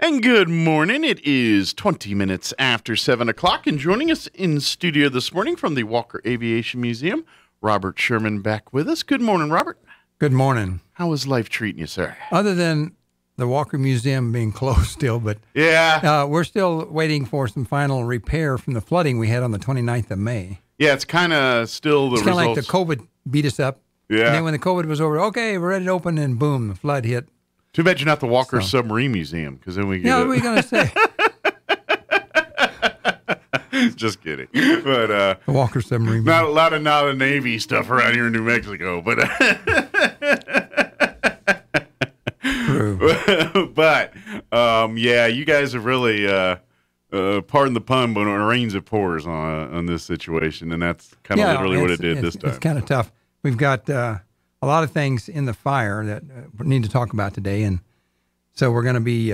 And good morning. It is 20 minutes after 7 o'clock, and joining us in studio this morning from the Walker Aviation Museum, Robert Sherman back with us. Good morning, Robert. Good morning. How is life treating you, sir? Other than the Walker Museum being closed still, but yeah, we're still waiting for some final repair from the flooding we had on the 29th of May. Yeah, it's kind of still the It's kind of results. like the COVID beat us up. Yeah. And then when the COVID was over, okay, we're ready to open, and boom, the flood hit. Too bad you're not the Walker Submarine Museum, because then we get Yeah, what are we going to say? Just kidding. But The Walker Submarine not a lot of Navy stuff around here in New Mexico, but True. but yeah, you guys have really pardon the pun, but it rains it pours on this situation, and that's kind of literally what it did this time. It's kind of tough. We've got a lot of things in the fire that we need to talk about today, and so we're going to be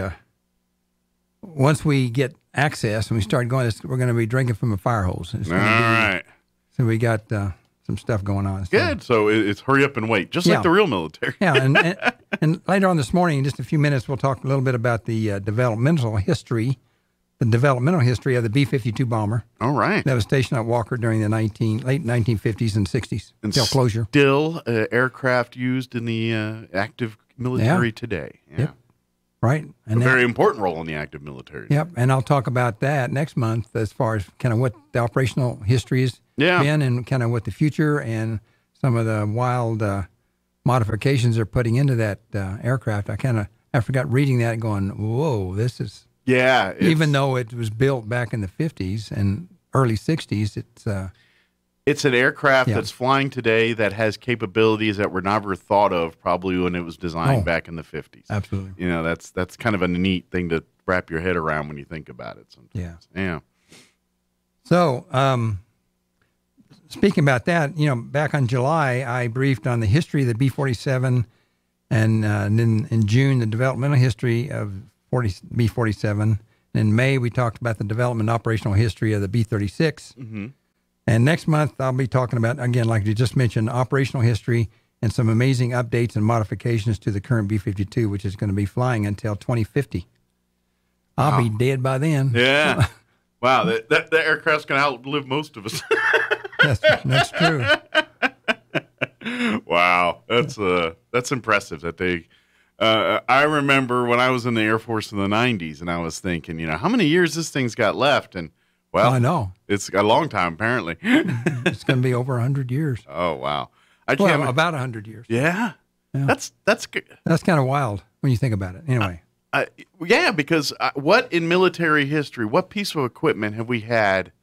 once we get access and we start going, we're going to be drinking from a fire hose. All right. So we got some stuff going on. Good. So it's hurry up and wait, just like the real military. Yeah, and later on this morning, in just a few minutes, we'll talk a little bit about the developmental history of the B-52 bomber. All right. That was stationed at Walker during the late 1950s and 60s until closure. Still aircraft used in the active military today. Yeah. Yep. Right. And a very important role in the active military. Yep. And I'll talk about that next month as far as kind of what the operational history has been and kind of what the future and some of the wild modifications they're putting into that aircraft. I forgot reading that and going, whoa, this is... Yeah. Even though it was built back in the 50s and early 60s, it's an aircraft that's flying today that has capabilities that were never thought of probably when it was designed back in the 50s. Absolutely. You know, that's kind of a neat thing to wrap your head around when you think about it sometimes. Yeah. So, speaking about that, back in July, I briefed on the history of the B-47 and then in June, the developmental history of B-47. And in May, we talked about the development operational history of the B-36. Mm-hmm. And next month, I'll be talking about, again, like you just mentioned, operational history and some amazing updates and modifications to the current B-52, which is going to be flying until 2050. I'll be dead by then. Yeah. Wow, that aircraft's going to outlive most of us. That's true. Wow, that's impressive that they... I remember when I was in the Air Force in the 90s, and I was thinking, how many years this thing's got left? And, well, I know. It's a long time, apparently. It's going to be over 100 years. Oh, wow. About 100 years. Yeah. That's good. That's kind of wild when you think about it. Anyway. Yeah, because what in military history, what piece of equipment have we had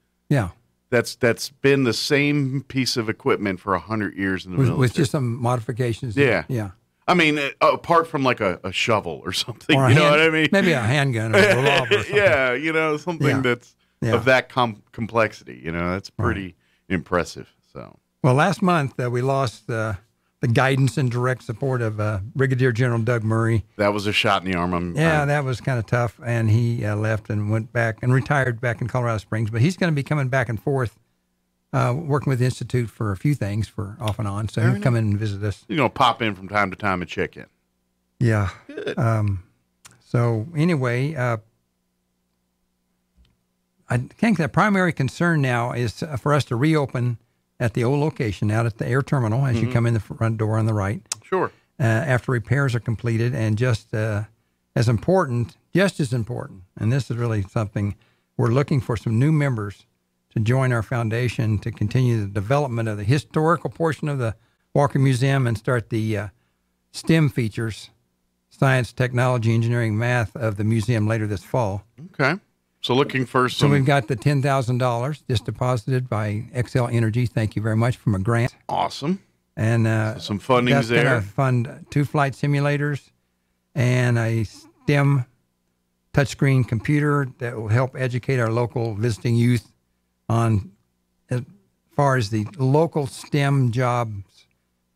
that's been the same piece of equipment for 100 years in the military? With just some modifications. Yeah. Yeah. I mean, apart from like a shovel or something, you know what I mean? Maybe a handgun or a revolver or something. Yeah, something that's of that complexity, that's pretty impressive. So, well, last month we lost the guidance and direct support of Brigadier General Doug Murray. That was a shot in the arm. That was kind of tough, and he left and went back and retired back in Colorado Springs. But he's going to be coming back and forth, working with the Institute for a few things for off and on. So he'll come in and visit us. You're going to pop in from time to time and check in. Yeah. Good. So anyway, I think the primary concern now is for us to reopen at the old location out at the air terminal as you come in the front door on the right. Sure. After repairs are completed, and just as important, and this is really something, we're looking for some new members to join our foundation to continue the development of the historical portion of the Walker Museum and start the STEM features, science, technology, engineering, math of the museum later this fall. Okay. So looking for some... So we've got the $10,000 just deposited by XL Energy. Thank you very much, from a grant. Awesome. And some funding's there. That's going to fund 2 flight simulators and a STEM touchscreen computer that will help educate our local visiting youth on as far as the local STEM jobs,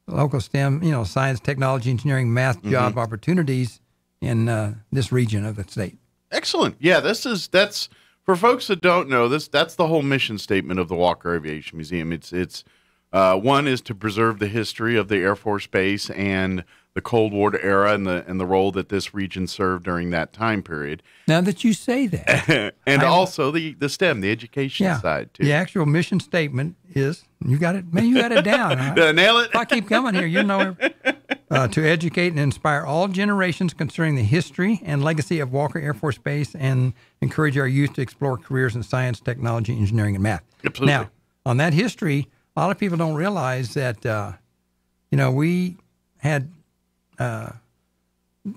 science, technology, engineering, math job opportunities in this region of the state. Excellent. Yeah, that's for folks that don't know this. That's the whole mission statement of the Walker Aviation Museum. It's one is to preserve the history of the Air Force Base and the Cold War era and the role that this region served during that time period. Now that you say that, and also the STEM, the education side too. The actual mission statement is, you got it, man. You got it down. Did I nail it? If I keep coming here, you know, to educate and inspire all generations concerning the history and legacy of Walker Air Force Base, and encourage our youth to explore careers in science, technology, engineering, and math. Absolutely. Now, on that history, a lot of people don't realize that, we had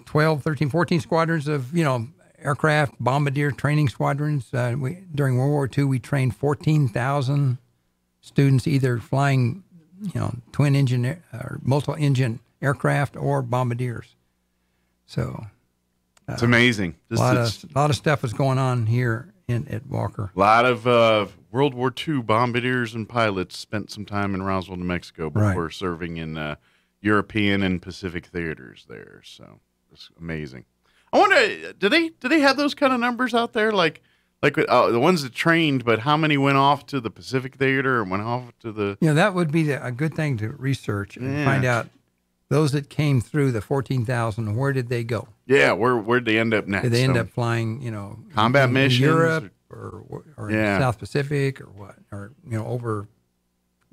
12, 13, 14 squadrons of, aircraft, bombardier training squadrons. During World War II, we trained 14,000 students, either flying, twin engine or multiple engine aircraft or bombardiers. So it's amazing. A lot of stuff was going on here at Walker. A lot of World War II bombardiers and pilots spent some time in Roswell, New Mexico before serving in European and Pacific theaters there. So it's amazing. I wonder, do they have those kind of numbers out there? Like the ones that trained, but how many went off to the Pacific theater and went off to the... that would be a good thing to research and find out. Those that came through the 14,000, where did they go? Yeah, where'd they end up next? Did they end up flying, combat missions? Europe or in the South Pacific or what? Or, over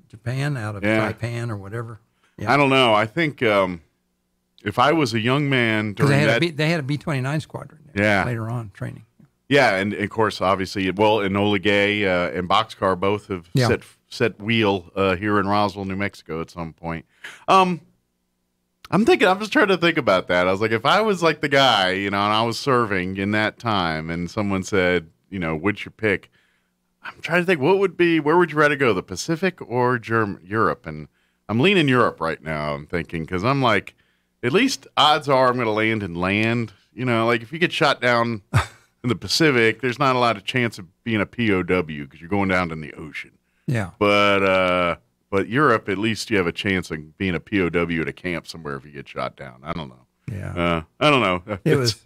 Japan, out of Taipan or whatever? Yeah. I don't know. I think if I was a young man during they had a B-29 squadron later on training. Yeah, and of course, obviously, Enola Gay and Boxcar both have set wheel here in Roswell, New Mexico at some point. I'm just trying to think about that. I was like, if I was like the guy, and I was serving in that time, and someone said, what's your pick? I'm trying to think, where would you rather go, the Pacific or Europe? And I'm leaning Europe right now, I'm thinking, because I'm like, at least odds are I'm going to land and land. Like if you get shot down in the Pacific, there's not a lot of chance of being a POW because you're going down in the ocean. Yeah. But Europe, at least you have a chance of being a POW at a camp somewhere if you get shot down. I don't know. Yeah. I don't know. It was.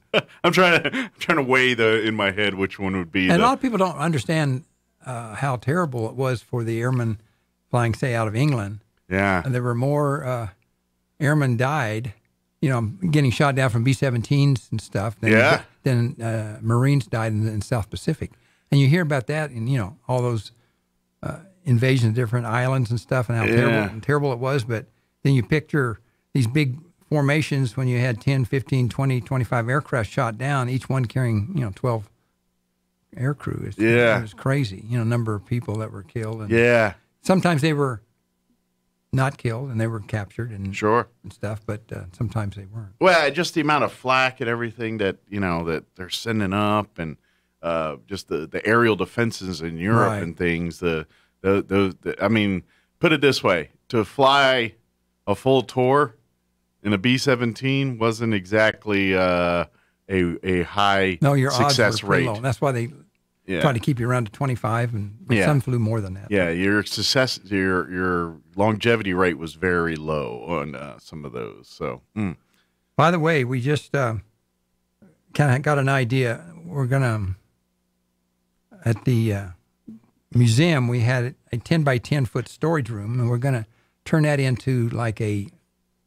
I'm trying to weigh in my head which one would be. And a lot of people don't understand how terrible it was for the airmen flying, say, out of England. Yeah. And there were more airmen died, getting shot down from B-17s and stuff. Than Marines died in the South Pacific. And you hear about that in, all those invasions of different islands and stuff, and how terrible it was. But then you picture these big formations when you had 10, 15, 20, 25 aircraft shot down, each one carrying, 12 air crew. It was crazy, number of people that were killed. And sometimes they were not killed and they were captured and stuff, but sometimes they weren't. Well, just the amount of flak and everything that that they're sending up, and just the aerial defenses in Europe and things. I mean, put it this way: to fly a full tour in a B-17 wasn't exactly a high your success odds were pretty rate. Low. That's why they tried to keep you around to 25, and some flew more than that. Yeah, your longevity rate was very low on some of those. So, by the way, we just kind of got an idea. We're gonna at the museum, we had a 10 by 10 foot storage room, and we're gonna turn that into like a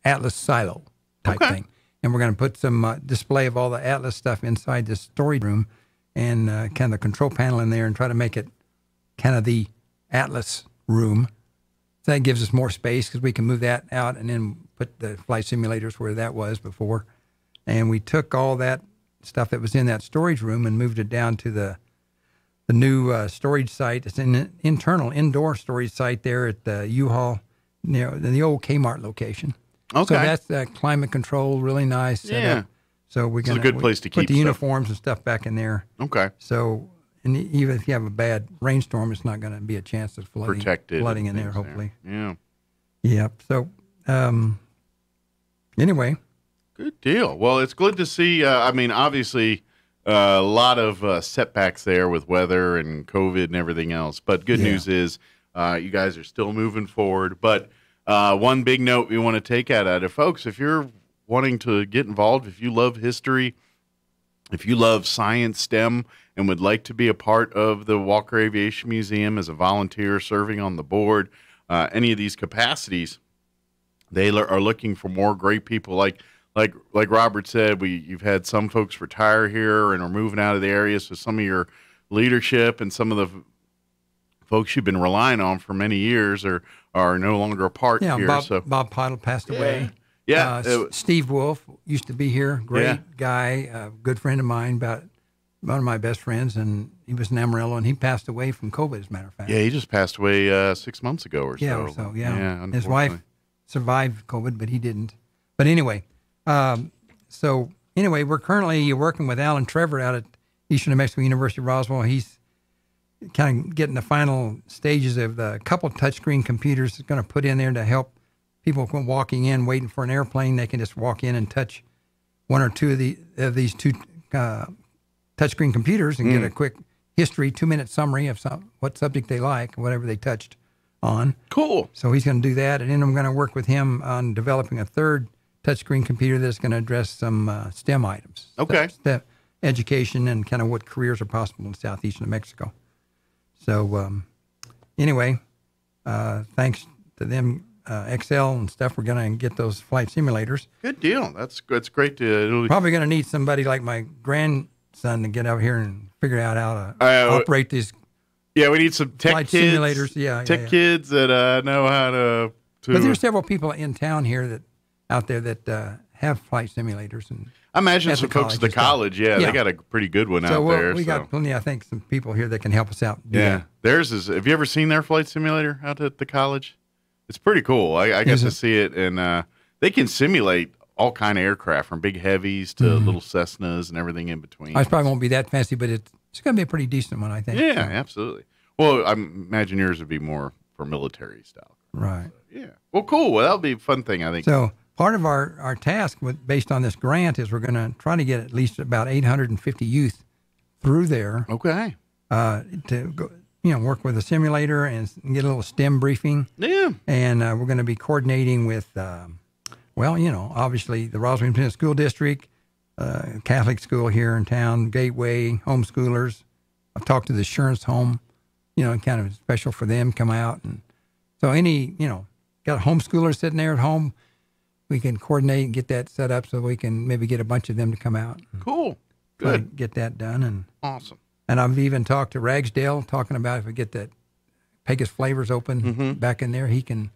Atlas silo type thing, and we're gonna put some display of all the Atlas stuff inside this storage room, and kind of the control panel in there, and try to make it kind of the Atlas room. So that gives us more space because we can move that out and then put the flight simulators where that was before. And we took all that stuff that was in that storage room and moved it down to the new storage site. It's an indoor storage site there at the U-Haul, the old Kmart location. Okay. So that's climate control, really nice setup. So we're going to good place to put keep the stuff. Uniforms and stuff back in there. Okay. So, and even if you have a bad rainstorm, it's not going to be a chance of flooding in there, hopefully. Yeah. Yep. So, anyway. Good deal. Well, it's good to see. Obviously, a lot of setbacks there with weather and COVID and everything else. But good news is you guys are still moving forward. But one big note we want to take out of it, folks, if you're wanting to get involved, if you love history, if you love science, STEM, and would like to be a part of the Walker Aviation Museum as a volunteer serving on the board, any of these capacities, They are looking for more great people. Like Robert said, you've had some folks retire here and are moving out of the area. So some of your leadership and some of the folks you've been relying on for many years are no longer a part here. Bob Pidle passed away. Yeah. Steve Wolf used to be here. Great guy, good friend of mine, about one of my best friends, and he was in Amarillo, and he passed away from COVID, as a matter of fact. Yeah, he just passed away 6 months ago or so. Yeah, his wife survived COVID, but he didn't. But anyway, we're currently working with Alan Trevor out at Eastern New Mexico University of Roswell. He's kind of getting the final stages of the couple touchscreen computers he's going to put in there to help people when walking in, waiting for an airplane. They can just walk in and touch one or two of these two touchscreen computers and get a quick history, 2-minute summary of what subject they like, whatever they touched on. Cool. So he's going to do that, and then I'm going to work with him on developing a third touchscreen computer that's going to address some STEM items. Okay. STEM education and kind of what careers are possible in southeast New Mexico. So anyway, thanks to them, Excel and stuff, we're going to get those flight simulators. Good deal. That's great to. Probably going to need somebody like my grandson to get out here and figure out how to operate these. Yeah, we need some tech flight kids. Simulators. Yeah, kids that know how to. But there's several people in town here out there that have flight simulators, and I imagine some folks at the college. Yeah, they got a pretty good one out there. We got plenty. I think some people here that can help us out. Theirs is. Have you ever seen their flight simulator out at the college? It's pretty cool. I got to see it, and they can simulate all kind of aircraft, from big heavies to little Cessnas and everything in between. I probably won't be that fancy, but it's going to be a pretty decent one, I think. Yeah, absolutely. Well, I imagine yours would be more for military style. Right. So, yeah. Well, cool. Well, that'll be a fun thing, I think. So part of our task based on this grant is we're going to try to get at least about 850 youth through there. Okay. To go, work with a simulator and get a little STEM briefing. Yeah. And we're going to be coordinating with, obviously the Roswell Independent School District, Catholic school here in town, Gateway, homeschoolers. I've talked to the Assurance Home, kind of special for them, come out. And so got homeschoolers sitting there at home, we can coordinate and get that set up so we can maybe get a bunch of them to come out. Cool. Good. Get that done. And awesome. And I've even talked to Ragsdale, talking about if we get that Pegasus Flavors open back in there, he can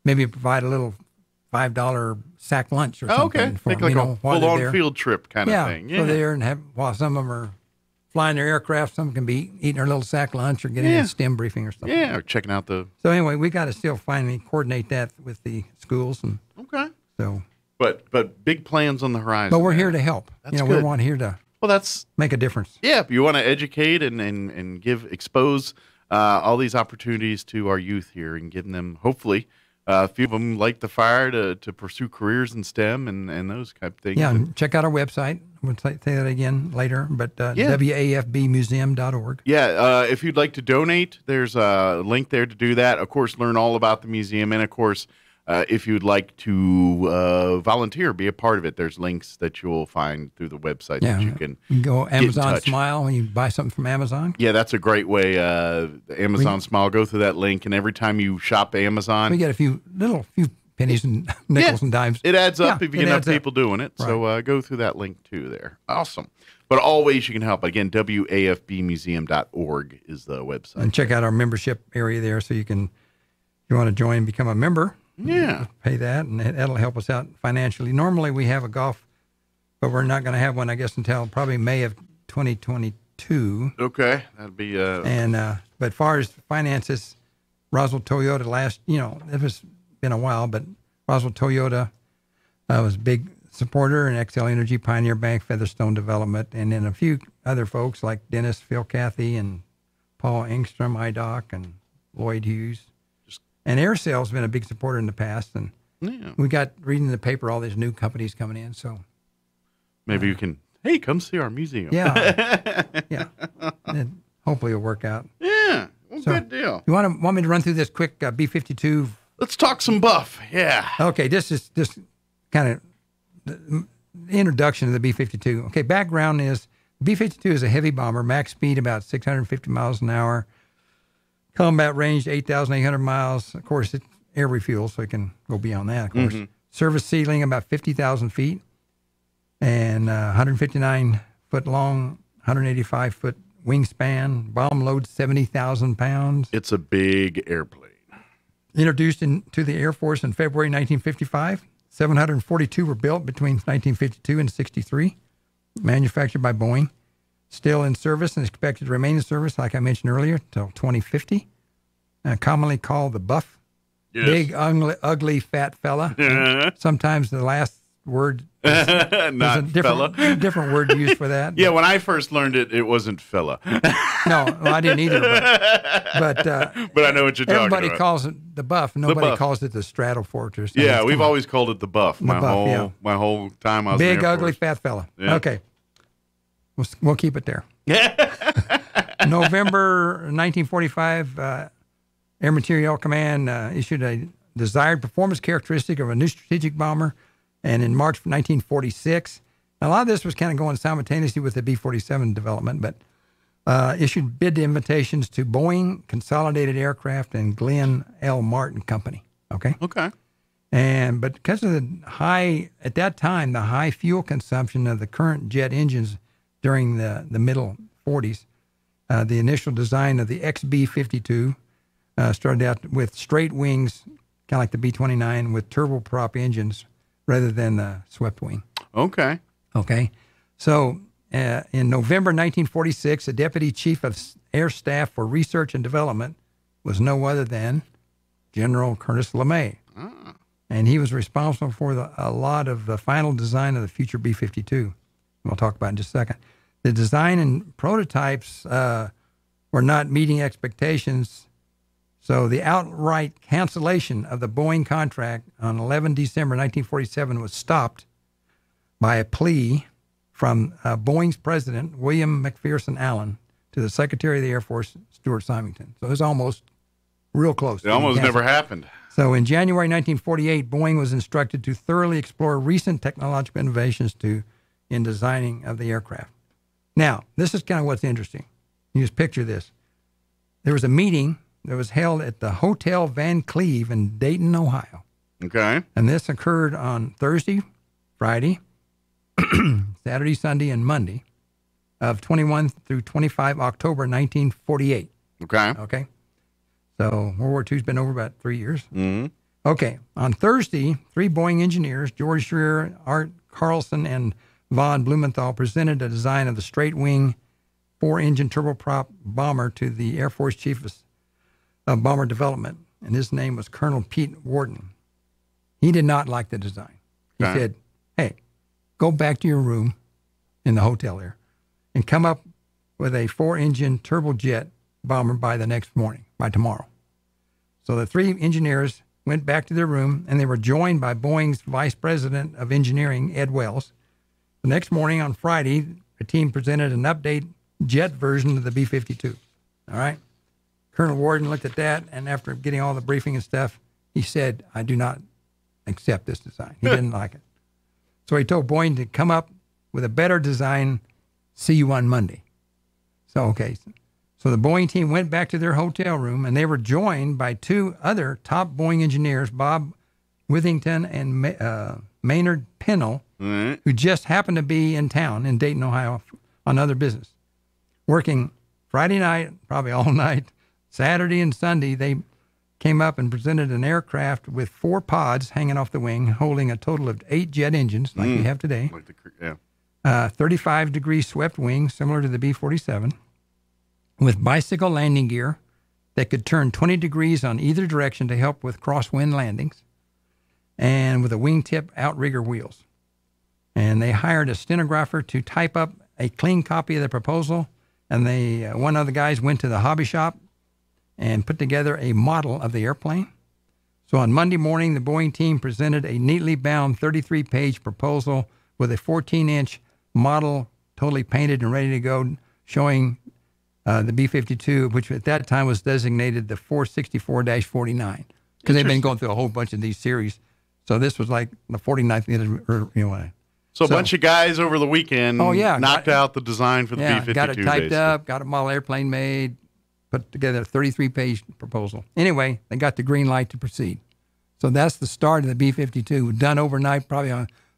maybe provide a little $5 sack lunch or something. Okay. For like them, a full-on field trip kind of thing. Yeah, go there and while some of them are flying their aircraft, some can be eating their little sack lunch or getting a STEM briefing or something. Yeah, or checking out the... So anyway, we got to still finally coordinate that with the schools. And okay. So... But big plans on the horizon. But we're here to help. That's we want here to... Well, that's make a difference. Yeah, you want to educate and expose all these opportunities to our youth here and giving them, hopefully, a few of them light the fire to pursue careers in STEM and those type of things. Yeah, and check out our website. We'll say that again later, but wafbmuseum.org. Yeah, if you'd like to donate, there's a link there to do that. Of course, learn all about the museum, and of course, if you'd like to volunteer, be a part of it, there's links that you'll find through the website that you can go Amazon Smile when you buy something from Amazon. Yeah, that's a great way. Amazon Smile, go through that link, and every time you shop Amazon, we get a few pennies and nickels and dimes. It adds up if you get enough people doing it. Right. So go through that link too there. Awesome. But always you can help. Again, wafbmuseum.org is the website. And check out our membership area there so you can, if you want to join and become a member. Yeah. Pay that, and that'll help us out financially. Normally we have a golf, but we're not going to have one, I guess, until probably May of 2022. Okay. That'd be... But as far as finances, Roswell Toyota it was been a while, but Roswell Toyota was a big supporter, and XL Energy, Pioneer Bank, Featherstone Development, and then a few other folks like Dennis, Phil Cathy, and Paul Engstrom, IDOC, and Lloyd Hughes. And AirSail's been a big supporter in the past, and we got reading in the paper all these new companies coming in. So maybe you can, come see our museum. Yeah, yeah. And hopefully it'll work out. Yeah, well, good deal. You want me to run through this quick B-52? Let's talk some buff. Yeah. Okay, this is just kind of the introduction to the B-52. Okay, background is B-52 is a heavy bomber, max speed about 650 miles an hour. Combat range 8,800 miles. Of course, air refuel, so it can go beyond that, of course. Service ceiling about 50,000 feet and 159 foot long, 185 foot wingspan. Bomb load 70,000 pounds. It's a big airplane. Introduced into the Air Force in February 1955. 742 were built between 1952 and 63. Manufactured by Boeing. Still in service and expected to remain in service, like I mentioned earlier, until 2050. Commonly called the Buff. Yes. Big, ugly, fat fella. Sometimes the last word is not a different word to use for that. Yeah, when I first learned it, it wasn't fella. No, well, I didn't either. But I know what you're talking about. Everybody calls it the Buff. Nobody calls it the Stratofortress. Yeah, we've always called it the Buff. My whole time I was big, in the Air ugly, Force. fat fella. Yeah. Okay, we'll keep it there. November 1945. Air Materiel Command issued a desired performance characteristic of a new strategic bomber, and in March of 1946, a lot of this was kind of going simultaneously with the B-47 development, but issued bid invitations to Boeing, Consolidated Aircraft, and Glenn L. Martin Company. Okay. But because of at that time, the high fuel consumption of the current jet engines during the middle 40s, the initial design of the XB-52 started out with straight wings, kind of like the B-29, with turboprop engines rather than the swept wing. Okay. So in November 1946, the Deputy Chief of Air Staff for Research and Development was no other than General Curtis LeMay. And he was responsible for a lot of the final design of the future B-52. We'll talk about it in just a second. The design and prototypes were not meeting expectations. So the outright cancellation of the Boeing contract on 11 December 1947 was stopped by a plea from Boeing's president, William McPherson Allen, to the Secretary of the Air Force, Stuart Symington. So it was almost real close. It almost never happened. So in January 1948, Boeing was instructed to thoroughly explore recent technological innovations in designing of the aircraft. Now, this is kind of what's interesting. You just picture this. There was a meeting that was held at the Hotel Van Cleve in Dayton, Ohio. Okay. And this occurred on Thursday, Friday, Saturday, Sunday, and Monday of 21 through 25 October 1948. Okay. So World War II's been over about 3 years. Mm-hmm. Okay. On Thursday, 3 Boeing engineers, George Schreier, Art Carlson, and von Blumenthal, presented a design of the straight-wing 4-engine turboprop bomber to the Air Force Chief of Bomber Development, and his name was Colonel Pete Worden. He did not like the design. He said, hey, go back to your room in the hotel there and come up with a 4-engine turbojet bomber by the next morning, by tomorrow. So the 3 engineers went back to their room, and they were joined by Boeing's Vice President of Engineering, Ed Wells. The next morning on Friday, the team presented an update jet version of the B-52. All right? Colonel Worden looked at that, and after getting all the briefing and stuff, he said, I do not accept this design. He didn't like it. So he told Boeing to come up with a better design, see you on Monday. So the Boeing team went back to their hotel room, and they were joined by 2 other top Boeing engineers, Bob Withington and Maynard Pennell, who just happened to be in town in Dayton, Ohio, on other business. Working Friday night, probably all night, Saturday and Sunday, they came up and presented an aircraft with 4 pods hanging off the wing, holding a total of 8 jet engines, like we have today. 35-degree swept wings, similar to the B-47, with bicycle landing gear that could turn 20 degrees on either direction to help with crosswind landings, and with a wingtip outrigger wheels. And they hired a stenographer to type up a clean copy of the proposal, and one of the guys went to the hobby shop and put together a model of the airplane. So on Monday morning, the Boeing team presented a neatly bound 33-page proposal with a 14-inch model totally painted and ready to go, showing the B-52, which at that time was designated the 464-49, because they've been going through a whole bunch of these series. So this was like the 49th. So a bunch of guys over the weekend knocked out the design for the B-52. Got it typed up, got a model airplane made, put together a 33-page proposal. Anyway, they got the green light to proceed. So that's the start of the B-52, done overnight, probably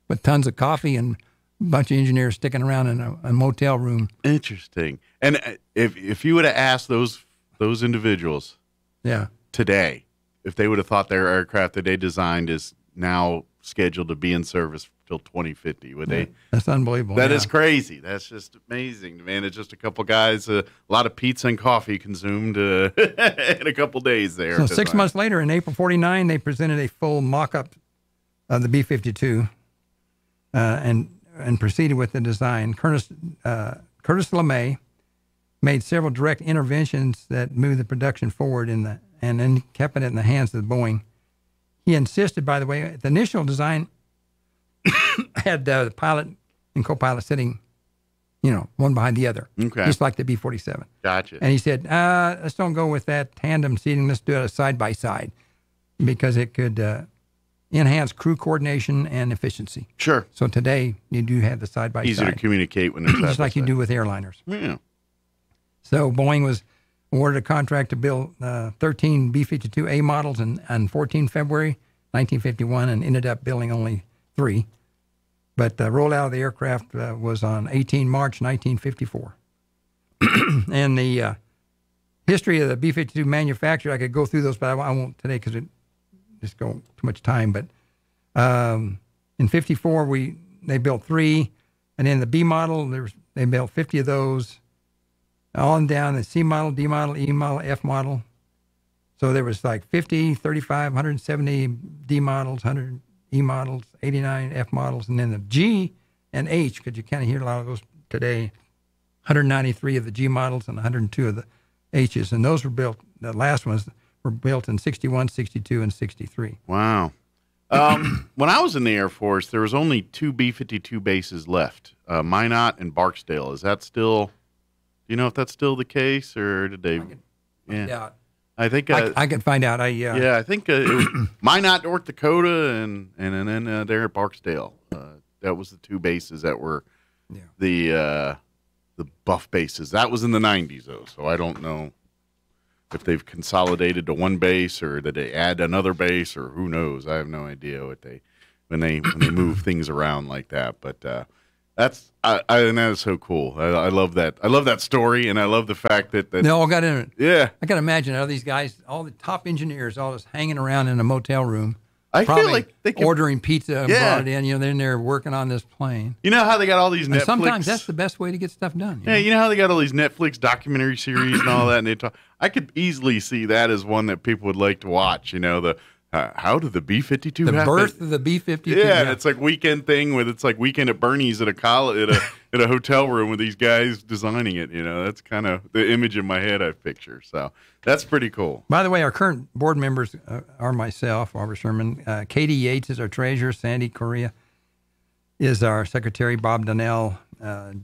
with tons of coffee and a bunch of engineers sticking around in a motel room. Interesting. And if you would have asked those individuals today, if they would have thought their aircraft that they designed is now scheduled to be in service till 2050, would they? That's unbelievable. That is crazy. That's just amazing, man. It's just a couple guys, a lot of pizza and coffee consumed in a couple days there. So 6 months later, in April 49, they presented a full mock-up of the B-52 and proceeded with the design. Curtis LeMay made several direct interventions that moved the production forward and then kept it in the hands of Boeing. He insisted, by the way, the initial design had the pilot and co-pilot sitting, one behind the other, just like the B-47. Gotcha. And he said, let's don't go with that tandem seating. Let's do it side by side because it could enhance crew coordination and efficiency. Sure. So today you do have the side by side. Easier to communicate when it's just like you do with airliners. Yeah. So Boeing was awarded a contract to build 13 B-52A models on 14 February 1951 and ended up building only 3. But the rollout of the aircraft was on 18 March 1954. And the history of the B-52 manufacture, I could go through those, but I won't today because it just go too much time. But in 54, they built 3. And then the B model, they built 50 of those. On down the C model, D model, E model, F model. So there was like 50, 35, 170 D models, 100 E models, 89 F models, and then the G and H, because you kind of hear a lot of those today, 193 of the G models and 102 of the H's. And those were built, the last ones were built in 61, 62, and 63. Wow. When I was in the Air Force, there was only 2 B-52 bases left, Minot and Barksdale. Is that still... Do you know if that's still the case, or did they? Yeah, I think I can find out. I think it was Minot, North Dakota, and then there at Barksdale. That was the 2 bases that were the buff bases. That was in the 90s, though. So I don't know if they've consolidated to 1 base or did they add another base, or who knows. I have no idea what when they move things around like that, but. And that is so cool. I love that. I love that story, and I love the fact that they all got in it. Yeah, I can imagine all these guys, all the top engineers, all just hanging around in a motel room. I feel like they could, ordering pizza and brought it in. They're in there working on this plane. You know how they got all these Netflix. Sometimes that's the best way to get stuff done. You know how they got all these Netflix documentary series and all that, and they talk. I could easily see that as one that people would like to watch. How did the B-52 happen? The birth of the B-52. Yeah, and it's like weekend thing with it's like Weekend at Bernie's at a hotel room with these guys designing it. That's kind of the image in my head I picture. So that's pretty cool. By the way, our current board members are myself, Robert Sherman, Katie Yates is our treasurer, Sandy Correa is our secretary, Bob Donnell,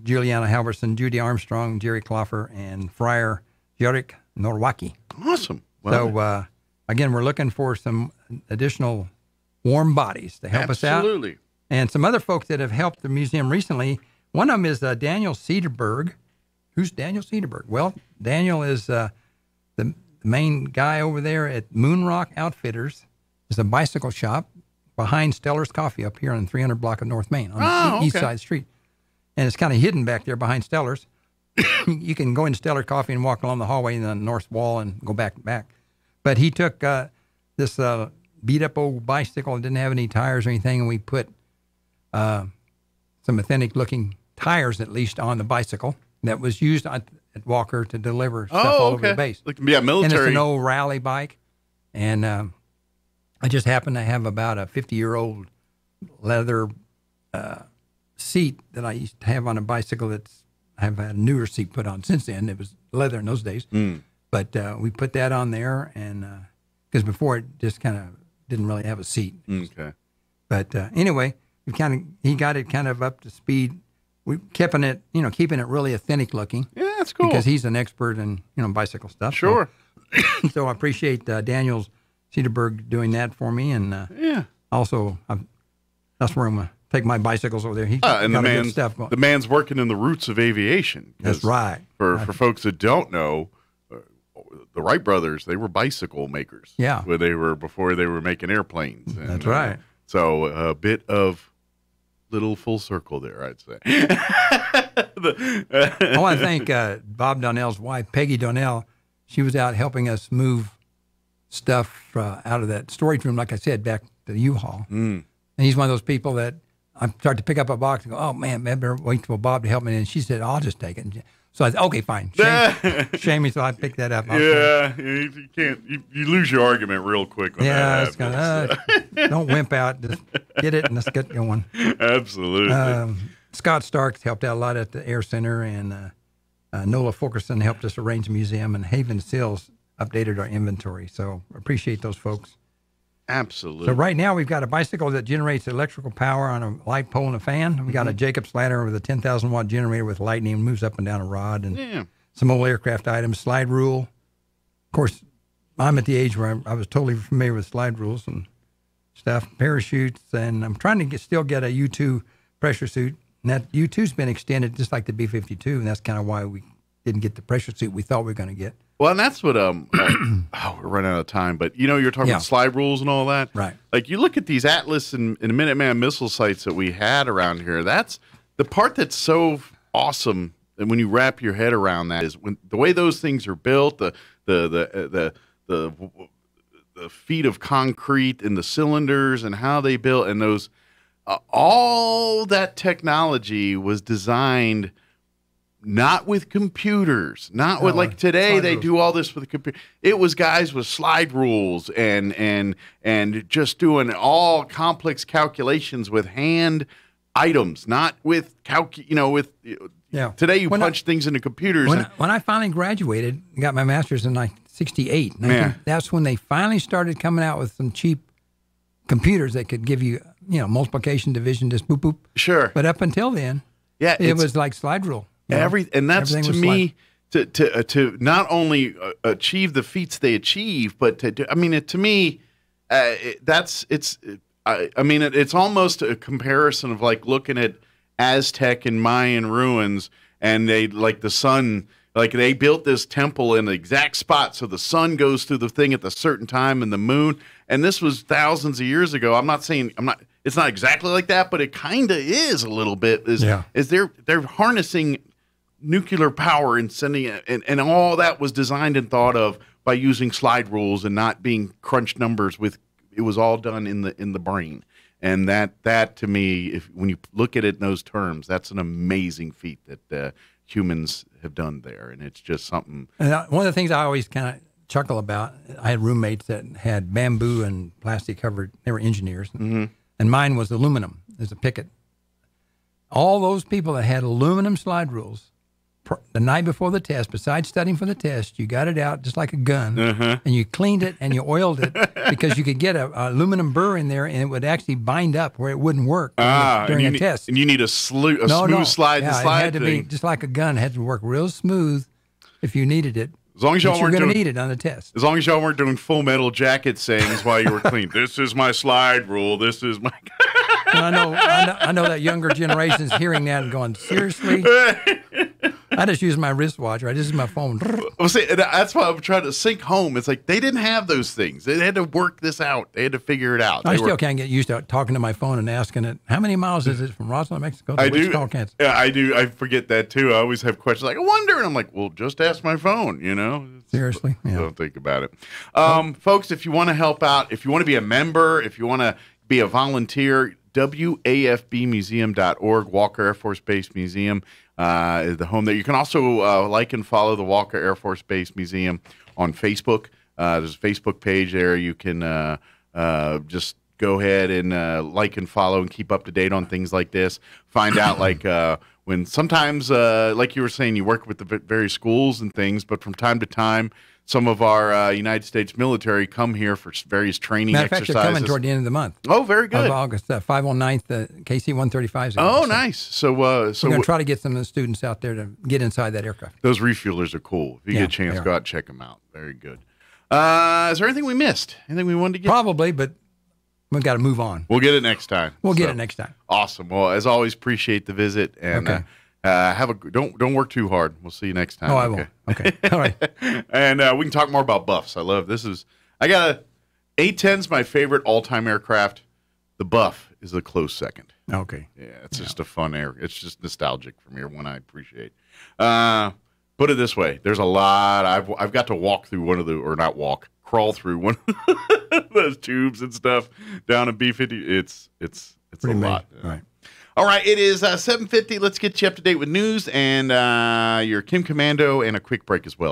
Juliana Halverson, Judy Armstrong, Jerry Cloffer, and Friar Jarek Norwaki. Awesome. Well, so again, we're looking for some additional warm bodies to help us out. Absolutely. And some other folks that have helped the museum recently. One of them is Daniel Cederberg. Who's Daniel Cederberg? Well, Daniel is the main guy over there at Moonrock Outfitters. It's a bicycle shop behind Stellar's Coffee up here on the 300 block of North Main on the east side street. And it's kind of hidden back there behind Stellar's. You can go into Stellar Coffee and walk along the hallway in the north wall and go back. But he took this beat-up old bicycle that didn't have any tires or anything, and we put some authentic-looking tires, at least, on the bicycle that was used at Walker to deliver stuff all over the base. Military. And it's an old rally bike. And I just happen to have about a 50-year-old leather seat that I used to have on a bicycle I have had a newer seat put on since then. It was leather in those days. But we put that on there, and because before it just kind of didn't really have a seat. Okay. But anyway, he got it kind of up to speed. We keeping it really authentic looking. Yeah, that's cool. Because he's an expert in bicycle stuff. Sure. So I appreciate Daniel Cederberg doing that for me, and also that's where I'm gonna take my bicycles over there. He and the man's working in the roots of aviation. That's right. For folks that don't know, the Wright brothers, they were bicycle makers. Yeah. Before they were making airplanes. And, that's right. So a bit of little full circle there, I'd say. I want to thank Bob Donnell's wife, Peggy Donnell. She was out helping us move stuff out of that storage room, like I said, back to the U-Haul. And he's one of those people that I start to pick up a box and go, oh, man, I better wait for Bob to help me. And she said, I'll just take it. So I said, okay, fine. Shame me, so I picked that up. You can't. You lose your argument real quick when that happens. Don't wimp out. Just get it and let's get going. Absolutely. Scott Starks helped out a lot at the Air Center, and Nola Fulkerson helped us arrange the museum, and Haven Sills updated our inventory. So appreciate those folks. Absolutely. So right now we've got a bicycle that generates electrical power on a light pole and a fan. We got a Jacobs ladder with a 10,000 watt generator with lightning, moves up and down a rod, and some old aircraft items. Slide rule. Of course, I'm at the age where I was totally familiar with slide rules and stuff. Parachutes, and I'm trying to still get a U-2 pressure suit. And that U-2's been extended just like the B-52, and that's kind of why we didn't get the pressure suit we thought we were going to get. Well, and that's what we're running out of time, but you're talking about slide rules and all that. Right. Like you look at these Atlas and Minuteman missile sites that we had around here. That's the part that's so awesome, and when you wrap your head around that is when the way those things are built, the feet of concrete and the cylinders and how they built, and those all that technology was designed. Not with computers, not with like today they do all this with a computer. It was guys with slide rules and just doing all complex calculations with hand items, not with today you punch things into computers. When I finally graduated, got my master's in 1968, that's when they finally started coming out with some cheap computers that could give you multiplication, division, just boop boop. Sure. But up until then, it was like slide rule. And that's to me to not only achieve the feats they achieve, but to me, it's almost a comparison of like looking at Aztec and Mayan ruins, and they like the sun, like they built this temple in the exact spot so the sun goes through the thing at the certain time, and the moon. And this was thousands of years ago. It's not exactly like that, but it kind of is a little bit. Is they're harnessing nuclear power and sending it, and all that was designed and thought of by using slide rules and not being crunched numbers with. It was all done in the brain, and that to me, when you look at it in those terms, that's an amazing feat that humans have done there, and it's just something. And one of the things I always kind of chuckle about, I had roommates that had bamboo and plastic covered. They were engineers, and mine was aluminum as a picket. All those people that had aluminum slide rules. The night before the test, besides studying for the test, you got it out just like a gun, and you cleaned it and you oiled it because you could get a aluminum burr in there and it would actually bind up where it wouldn't work during a test. And you need a smooth slide to slide. It had to be just like a gun. It had to work real smooth if you needed it. As long as y'all weren't going to need it on the test. As long as y'all weren't doing Full Metal Jacket sayings while you were clean. This is my slide rule. This is my. I know that younger generation's hearing that and going, seriously? I just use my wristwatch, right? This is my phone. Well, see, that's why I'm trying to sink home. It's like they didn't have those things. They had to work this out. They had to figure it out. I still can't get used to talking to my phone and asking it, how many miles is it from Roswell, Mexico to Wichita, Kansas? Yeah, I do. I forget that, too. I always have questions like, I wonder. And I'm like, well, just ask my phone, Seriously? Yeah. Don't think about it. Folks, if you want to help out, if you want to be a member, if you want to be a volunteer, wafbmuseum.org, Walker Air Force Base Museum is the home there. You can also like and follow the Walker Air Force Base Museum on Facebook. There's a Facebook page there. You can just go ahead and like and follow and keep up to date on things like this. Find out when sometimes, like you were saying, you work with the various schools and things, but from time to time, some of our United States military come here for various training exercises. They're coming toward the end of the month. Oh, very good. Of August, 509th, KC-135s. Oh, nice. So we're going to try to get some of the students out there to get inside that aircraft. Those refuelers are cool. If you get a chance, go out and check them out. Very good. Is there anything we missed? Anything we wanted to get? Probably, but we've got to move on. We'll get it next time. We'll get it next time. Awesome. Well, as always, appreciate the visit. And Don't work too hard. We'll see you next time. Oh, I won't. Okay. All right. And we can talk more about Buffs. I love this. I got A-10's my favorite all-time aircraft. The Buff is a close second. Okay. Yeah, it's just a fun air. It's just nostalgic for me, one I appreciate. Put it this way: there's a lot. I've got to walk through crawl through one of those tubes and stuff down in B-50. It's Pretty a lot. All right. All right, it is 7:50. Let's get you up to date with news and your Kim Commando and a quick break as well.